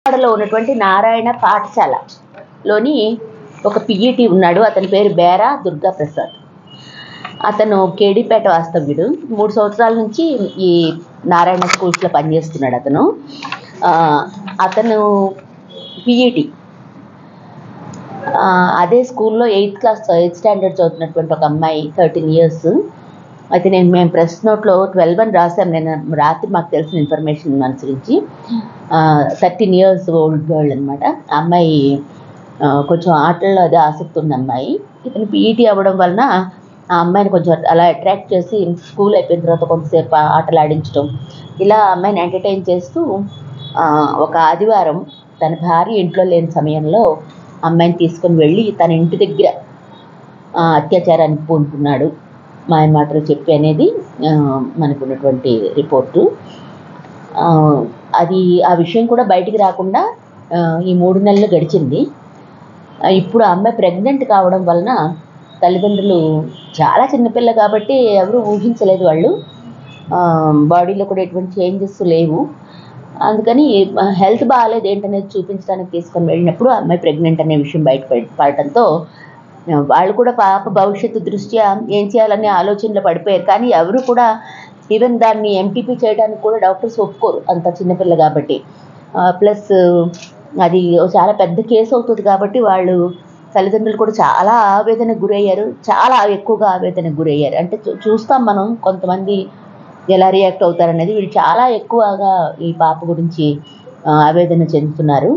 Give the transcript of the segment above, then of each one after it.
విజయవాడలో ఉన్నటువంటి నారాయణ పాఠశాలలోని ఒక పిఈటి ఉన్నాడు. అతని పేరు బేరా దుర్గా ప్రసాద్. అతను కేడీపేట వాస్తవ్యుడు. 3 సంవత్సరాల నుంచి ఈ నారాయణ స్కూల్స్లో పనిచేస్తున్నాడు. అతను పిఈటి. అదే స్కూల్లో 8th స్టాండర్డ్ చదువుతున్నటువంటి ఒక అమ్మాయి 13 years. అయితే మేము ప్రెస్ నోట్లో 12 అని రాశాను. నేను రాత్రి మాకు తెలిసిన ఇన్ఫర్మేషన్ అనుసరించి 13 years ఓల్డ్ గర్ల్ అనమాట. ఆ అమ్మాయి కొంచెం ఆటల్లో అదే ఆసక్తి ఉన్న అమ్మాయి. ఇతను పీఈటీ అవ్వడం వలన ఆ అమ్మాయిని కొంచెం అలా అట్రాక్ట్ చేసి స్కూల్ అయిపోయిన తర్వాత కొంతసేపు ఆటలు ఆడించడం, ఇలా అమ్మాయిని ఎంటర్టైన్ చేస్తూ ఒక ఆదివారం తన భార్య ఇంట్లో లేని సమయంలో అమ్మాయిని తీసుకొని వెళ్ళి తన ఇంటి దగ్గర అత్యాచారానికి పూనుకున్నాడు, మాయమాటలు చెప్పి అనేది మనకున్నటువంటి రిపోర్టు. ఆ విషయం కూడా బయటికి రాకుండా ఈ 3 నెలలు గడిచింది. ఇప్పుడు ఆ అమ్మాయి ప్రెగ్నెంట్ కావడం వలన తల్లిదండ్రులు, చాలా చిన్నపిల్ల కాబట్టి ఎవరు ఊహించలేదు, వాళ్ళు బాడీలో కూడా ఎటువంటి చేంజెస్ లేవు, అందుకని హెల్త్ బాగాలేదు ఏంటనేది చూపించడానికి తీసుకొని వెళ్ళినప్పుడు ఆ అమ్మాయి ప్రెగ్నెంట్ అనే విషయం బయటపడటంతో వాళ్ళు కూడా పాప భవిష్యత్తు దృష్ట్యా ఏం చేయాలనే ఆలోచనలో పడిపోయారు. కానీ ఎవరు కూడా ఈవెన్ దాన్ని ఎంపీపీ చేయడానికి కూడా డాక్టర్స్ ఒప్పుకోరు, అంత చిన్నపిల్ల కాబట్టి. ప్లస్ అది చాలా పెద్ద కేసు అవుతుంది కాబట్టి వాళ్ళు తల్లిదండ్రులు కూడా చాలా ఆవేదనకు గురయ్యారు, చాలా ఎక్కువగా ఆవేదనకు గురయ్యారు. అంటే చూస్తాం మనం కొంతమంది ఎలా రియాక్ట్ అవుతారనేది. వీళ్ళు చాలా ఎక్కువగా ఈ పాప గురించి ఆవేదన చెందుతున్నారు.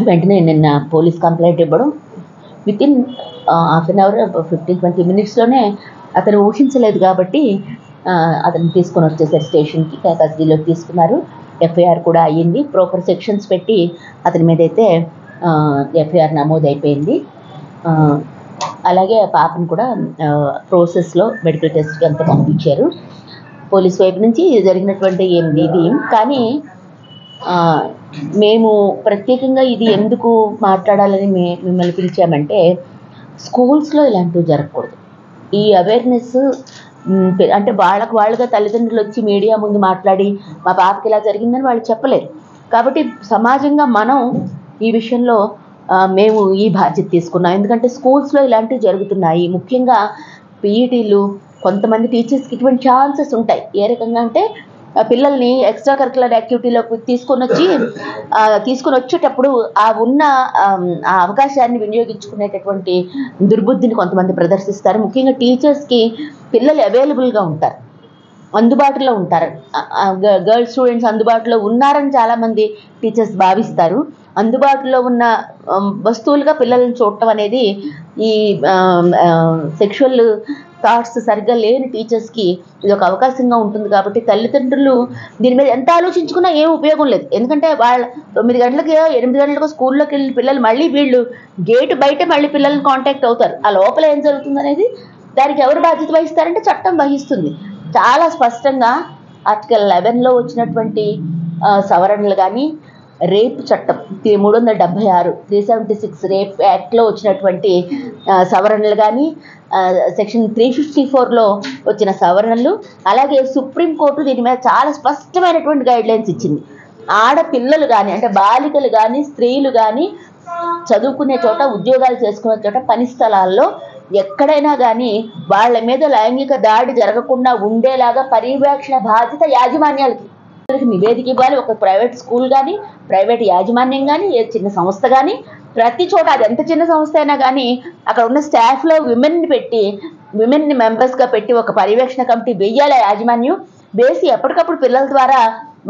వెంటనే నిన్న పోలీస్ కంప్లైంట్ ఇవ్వడం, వితిన్ ½ an hour 15-20 minutesలోనే అతను ఊహించలేదు కాబట్టి అతను తీసుకొని వచ్చేసారు స్టేషన్కి, కస్టడీలోకి తీసుకున్నారు. ఎఫ్ఐఆర్ కూడా అయ్యింది. ప్రాపర్ సెక్షన్స్ పెట్టి అతని మీద అయితే ఎఫ్ఐఆర్ నమోదు అయిపోయింది. అలాగే ఆ పాపను కూడా ప్రాసెస్లో మెడికల్ టెస్ట్కి అంతా పంపించారు పోలీస్ వైపు నుంచి. జరిగినటువంటి ఇది కానీ మేము ప్రత్యేకంగా ఇది ఎందుకు మాట్లాడాలని మిమ్మల్ని పిలిచామంటే, స్కూల్స్లో ఇలాంటివి జరగకూడదు. ఈ అవేర్నెస్ అంటే వాళ్ళుగా తల్లిదండ్రులు వచ్చి మీడియా ముందు మాట్లాడి మా పాపకి ఇలా జరిగిందని వాళ్ళు చెప్పలేరు. కాబట్టి సమాజంగా మనం ఈ విషయంలో మేము ఈ బాధ్యత తీసుకున్నాం. ఎందుకంటే స్కూల్స్లో ఇలాంటివి జరుగుతున్నాయి. ముఖ్యంగా పీఈటీలు, కొంతమంది టీచర్స్కి ఇటువంటి ఛాన్సెస్ ఉంటాయి. ఏ రకంగా అంటే పిల్లల్ని ఎక్స్ట్రా కరికులర్ యాక్టివిటీలోకి తీసుకొని వచ్చేటప్పుడు ఆ అవకాశాన్ని వినియోగించుకునేటటువంటి దుర్బుద్ధిని కొంతమంది ప్రదర్శిస్తారు. ముఖ్యంగా టీచర్స్కి పిల్లలు అవైలబుల్గా ఉంటారు, అందుబాటులో ఉంటారు. గర్ల్స్ స్టూడెంట్స్ అందుబాటులో ఉన్నారని చాలామంది టీచర్స్ భావిస్తారు. అందుబాటులో ఉన్న వస్తువులుగా పిల్లల్ని చూడటం అనేది ఈ సెక్షువల్ థాట్స్ సరిగ్గా లేని టీచర్స్కి ఇది ఒక అవకాశంగా ఉంటుంది. కాబట్టి తల్లిదండ్రులు దీని మీద ఎంత ఆలోచించుకున్నా ఏం ఉపయోగం లేదు. ఎందుకంటే వాళ్ళ 9 గంటలకి 8 గంటలకు స్కూల్లోకి వెళ్ళిన పిల్లలు మళ్ళీ వీళ్ళు గేటు బయట మళ్ళీ పిల్లల్ని కాంటాక్ట్ అవుతారు. ఆ లోపల ఏం జరుగుతుంది అనేది దానికి ఎవరు బాధ్యత వహిస్తారంటే చట్టం వహిస్తుంది. చాలా స్పష్టంగా ఆర్టికల్ 11లో వచ్చినటువంటి సవరణలు కానీ, రేప్ చట్టం 376 376 రేప్ యాక్ట్లో వచ్చినటువంటి సవరణలు కానీ, సెక్షన్ 354లో వచ్చిన సవరణలు, అలాగే సుప్రీంకోర్టు దీని మీద చాలా స్పష్టమైనటువంటి గైడ్లైన్స్ ఇచ్చింది. ఆడపిల్లలు కానీ, అంటే బాలికలు కానీ, స్త్రీలు కానీ చదువుకునే చోట, ఉద్యోగాలు చేసుకునే చోట, పని స్థలాల్లో ఎక్కడైనా కానీ వాళ్ళ మీద లైంగిక దాడి జరగకుండా ఉండేలాగా పర్యవేక్షణ బాధ్యత యాజమాన్యాలకి నివేదిక ఇవ్వాలి. ఒక ప్రైవేట్ స్కూల్ కానీ, ప్రైవేట్ యాజమాన్యం కానీ, ఏ చిన్న సంస్థ కానీ, ప్రతి చోట, అది ఎంత చిన్న సంస్థ అయినా కానీ అక్కడ ఉన్న స్టాఫ్లో విమెన్ని మెంబర్స్గా పెట్టి ఒక పర్యవేక్షణ కమిటీ వెయ్యాలి యాజమాన్యం. వేసి ఎప్పటికప్పుడు పిల్లల ద్వారా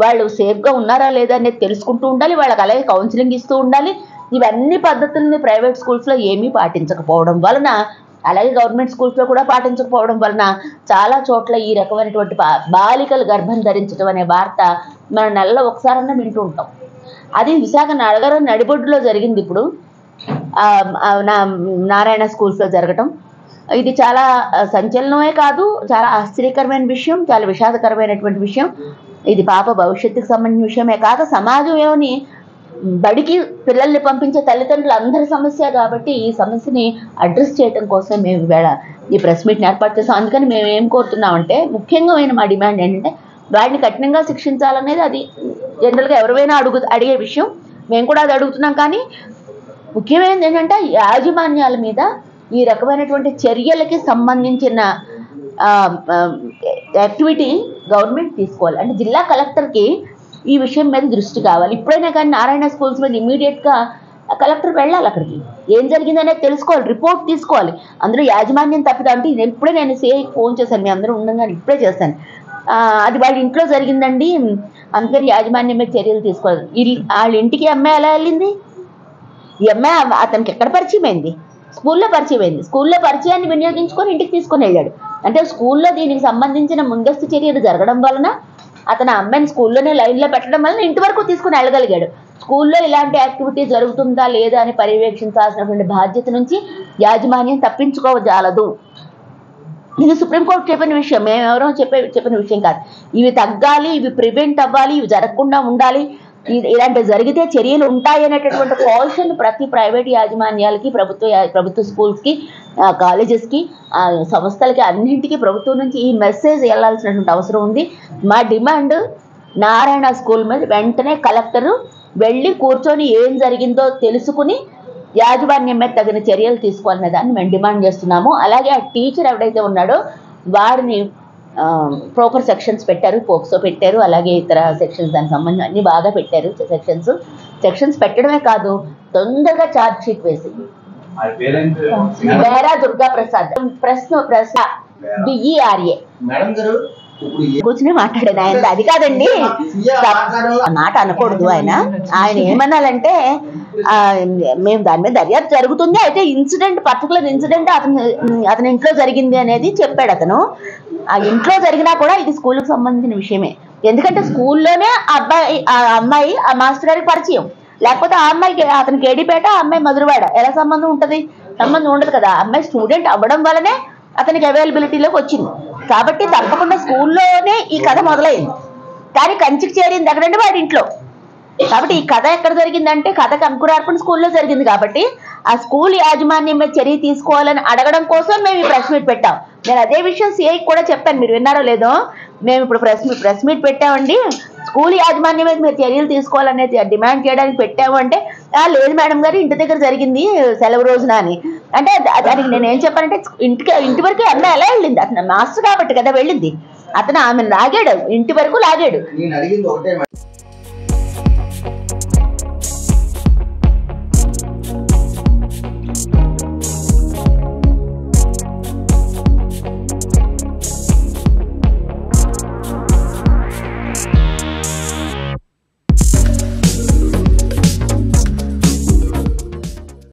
వాళ్ళు సేఫ్గా ఉన్నారా లేదా అనేది తెలుసుకుంటూ ఉండాలి. వాళ్ళకి అలాగే కౌన్సిలింగ్ ఇస్తూ ఉండాలి. ఇవన్నీ పద్ధతుల్ని ప్రైవేట్ స్కూల్స్లో ఏమీ పాటించకపోవడం వలన, అలాగే గవర్నమెంట్ స్కూల్స్లో కూడా పాటించకపోవడం వలన చాలా చోట్ల ఈ రకమైనటువంటి బాలికలు గర్భం ధరించడం అనే వార్త మన నెలలో ఒకసారన్నా వింటూ ఉంటాం. అది విశాఖ నగరం నడిబొడ్డులో జరిగింది. ఇప్పుడు నారాయణ స్కూల్స్లో జరగటం ఇది చాలా సంచలనమే కాదు, చాలా ఆశ్చర్యకరమైన విషయం, చాలా విషాదకరమైనటువంటి విషయం. ఇది పాప భవిష్యత్తుకు సంబంధించిన విషయమే కాక సమాజంలోని బడికి పిల్లల్ని పంపించే తల్లిదండ్రులు అందరి సమస్య కాబట్టి ఈ సమస్యని అడ్రస్ చేయడం కోసం మేము ఈవేళ ఈ ప్రెస్ మీట్ని ఏర్పాటు చేస్తాం. అందుకని మేము ఏం కోరుతున్నామంటే, ముఖ్యంగా మా డిమాండ్ ఏంటంటే వాడిని కఠినంగా శిక్షించాలనేది అది జనరల్గా ఎవరైనా అడిగే విషయం. మేము కూడా అది అడుగుతున్నాం. కానీ ముఖ్యమైనది ఏంటంటే యాజమాన్యాల మీద ఈ రకమైనటువంటి చర్యలకి సంబంధించిన యాక్టివిటీ గవర్నమెంట్ తీసుకోవాలి. అంటే జిల్లా కలెక్టర్కి ఈ విషయం మీద దృష్టి కావాలి. ఇప్పుడైనా కానీ నారాయణ స్కూల్స్ మీద ఇమీడియట్గా కలెక్టర్ వెళ్ళాలి, అక్కడికి ఏం జరిగిందనేది తెలుసుకోవాలి, రిపోర్ట్ తీసుకోవాలి. అందులో యాజమాన్యం తప్పిదా అంటే ఇప్పుడే నేను సిఐకి ఫోన్ చేశాను, మీ అందరూ ఉండగానే ఇప్పుడే చేశాను. అది వాళ్ళ ఇంట్లో జరిగిందండి, అందుకని యాజమాన్యం మీద చర్యలు తీసుకోవాలి. వాళ్ళ ఇంటికి అమ్మాయి ఎలా వెళ్ళింది? ఈ అమ్మాయి అతనికి ఎక్కడ పరిచయం అయింది? స్కూల్లో పరిచయం అయింది. స్కూల్లో పరిచయాన్ని వినియోగించుకొని ఇంటికి తీసుకొని వెళ్ళాడు. అంటే స్కూల్లో దీనికి సంబంధించిన ముందస్తు చర్యలు జరగడం వలన అతను అమ్మాయిని స్కూల్లోనే లైన్లో పెట్టడం వలన ఇంటి వరకు తీసుకుని వెళ్ళగలిగాడు. స్కూల్లో ఇలాంటి యాక్టివిటీ జరుగుతుందా లేదా అని పర్యవేక్షించాల్సినటువంటి బాధ్యత నుంచి యాజమాన్యం తప్పించుకోవజాలదు. ఇది సుప్రీంకోర్టు చెప్పిన విషయం, మేమెవరో చెప్పిన విషయం కాదు. ఇవి తగ్గాలి, ఇవి ప్రివెంట్ అవ్వాలి, ఇవి జరగకుండా ఉండాలి, ఇలాంటివి జరిగితే చర్యలు ఉంటాయి అనేటటువంటి కాషన్ ప్రతి ప్రైవేట్ యాజమాన్యాలకి, ప్రభుత్వ స్కూల్స్కి, కాలేజెస్కి, సంస్థలకి అన్నింటికీ ప్రభుత్వం నుంచి ఈ మెసేజ్ వెళ్ళాల్సినటువంటి అవసరం ఉంది. మా డిమాండ్ నారాయణ స్కూల్ మీద వెంటనే కలెక్టరు వెళ్ళి కూర్చొని ఏం జరిగిందో తెలుసుకుని యాజమాన్యం మీద తగిన చర్యలు తీసుకోవాలనే దాన్ని మేము డిమాండ్ చేస్తున్నాము. అలాగే ఆ టీచర్ ఎవడైతే ఉన్నాడో వాడిని ప్రాపర్ సెక్షన్స్ పెట్టారు, పోక్సో పెట్టారు, అలాగే ఇతర సెక్షన్స్ దానికి సంబంధించి అన్ని బాగా పెట్టారు. సెక్షన్స్ పెట్టడమే కాదు, తొందరగా ఛార్జ్ షీట్ వేసి వేరా దుర్గా ప్రసాద్ BERA కూర్చుని మాట్లాడాను. ఆయన అది కాదండి, మాట అనకూడదు. ఆయన ఏమన్నాలంటే మేము దాని మీద దర్యాప్తు జరుగుతుంది, అయితే పర్టికులర్ ఇన్సిడెంట్ అతని ఇంట్లో జరిగింది అనేది చెప్పాడు అతను. ఆ ఇంట్లో జరిగినా కూడా ఇది స్కూల్కి సంబంధించిన విషయమే. ఎందుకంటే స్కూల్లోనే అమ్మాయి ఆ మాస్టర్ గారికి పరిచయం, లేకపోతే ఆ అమ్మాయికి అతను కేడిపేట, ఆ అమ్మాయి మధురవాడ, ఎలా సంబంధం ఉంటుంది? సంబంధం ఉండదు కదా. ఆ అమ్మాయి స్టూడెంట్ అవ్వడం వల్లనే అతనికి అవైలబిలిటీలోకి వచ్చింది. కాబట్టి తప్పకుండా స్కూల్లోనే ఈ కథ మొదలైంది. కానీ కంచికి చేరింది ఎక్కడంటే వాడి ఇంట్లో. కాబట్టి ఈ కథ ఎక్కడ జరిగిందంటే కథకు అంకురార్పణ స్కూల్లో జరిగింది. కాబట్టి ఆ స్కూల్ యాజమాన్యం మీద చర్య తీసుకోవాలని అడగడం కోసం మేము ఈ ప్రెస్ మీట్ పెట్టాం. నేను అదే విషయం సిఐకి కూడా చెప్పాను, మీరు విన్నారో లేదో. మేము ఇప్పుడు ప్రెస్ మీట్ పెట్టామండి, స్కూల్ యాజమాన్యం మీద మీరు చర్యలు తీసుకోవాలనేది డిమాండ్ చేయడానికి పెట్టాము అంటే, లేదు మేడం గారు ఇంటి దగ్గర జరిగింది సెలవు రోజున అని. అంటే దానికి నేను ఏం చెప్పానంటే, ఇంటి వరకు అమ్మాయి ఎలా వెళ్ళింది? అతను మాస్టర్ కాబట్టి కదా వెళ్ళింది. అతను ఆమెను లాగాడు, ఇంటి వరకు లాగాడు.